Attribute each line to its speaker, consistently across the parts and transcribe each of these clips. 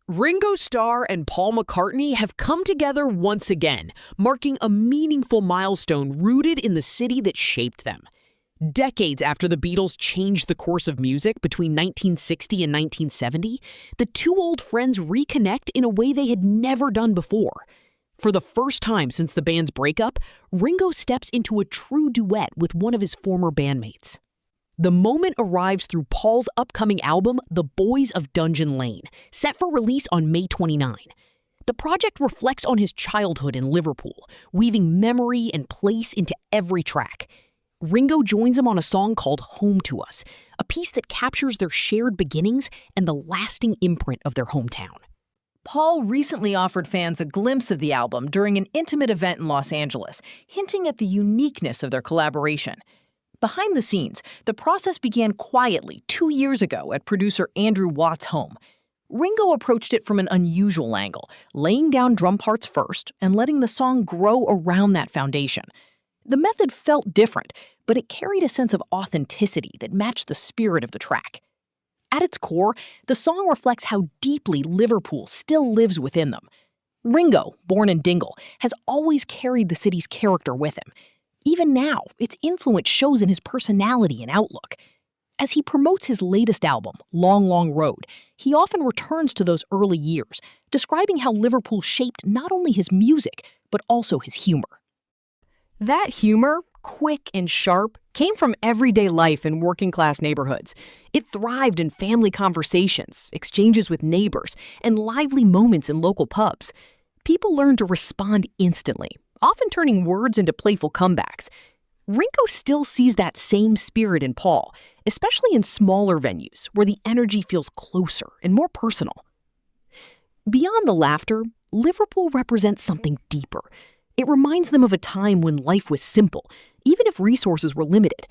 Speaker 1: Ringo Starr and Paul McCartney have come together once again, marking a meaningful milestone rooted in the city that shaped them. Decades after the Beatles changed the course of music between 1960 and 1970, the two old friends reconnect in a way they had never done before. For the first time since the band's breakup, Ringo steps into a true duet with one of his former bandmates. The moment arrives through Paul's upcoming album, The Boys of Dungeon Lane, set for release on May 29. The project reflects on his childhood in Liverpool, weaving memory and place into every track. Ringo joins him on a song called Home to Us, a piece that captures their shared beginnings and the lasting imprint of their hometown.
Speaker 2: Paul recently offered fans a glimpse of the album during an intimate event in Los Angeles, hinting at the uniqueness of their collaboration. Behind the scenes, the process began quietly 2 years ago at producer Andrew Watt's home. Ringo approached it from an unusual angle, laying down drum parts first and letting the song grow around that foundation. The method felt different, but it carried a sense of authenticity that matched the spirit of the track. At its core, the song reflects how deeply Liverpool still lives within them. Ringo, born in Dingle, has always carried the city's character with him. Even now, its influence shows in his personality and outlook. As he promotes his latest album, Long, Long Road, he often returns to those early years, describing how Liverpool shaped not only his music, but also his humor.
Speaker 1: That humor, quick and sharp, came from everyday life in working-class neighborhoods. It thrived in family conversations, exchanges with neighbors, and lively moments in local pubs. People learned to respond instantly, often turning words into playful comebacks. Ringo still sees that same spirit in Paul, especially in smaller venues where the energy feels closer and more personal. Beyond the laughter, Liverpool represents something deeper. It reminds them of a time when life was simple, even if resources were limited.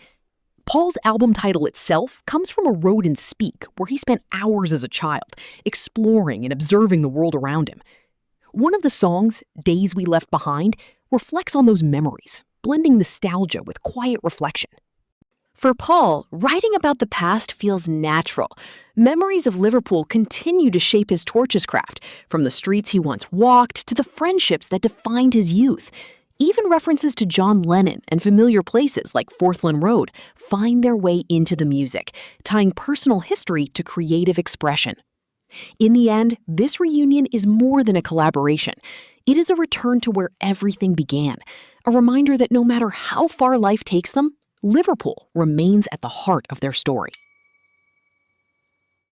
Speaker 1: Paul's album title itself comes from a road in Speke where he spent hours as a child, exploring and observing the world around him. One of the songs, Days We Left Behind, reflects on those memories, blending nostalgia with quiet reflection.
Speaker 3: For Paul, writing about the past feels natural. Memories of Liverpool continue to shape his torches craft, from the streets he once walked to the friendships that defined his youth. Even references to John Lennon and familiar places like Forthland Road find their way into the music, tying personal history to creative expression. In the end, this reunion is more than a collaboration. It is a return to where everything began, a reminder that no matter how far life takes them, Liverpool remains at the heart of their story.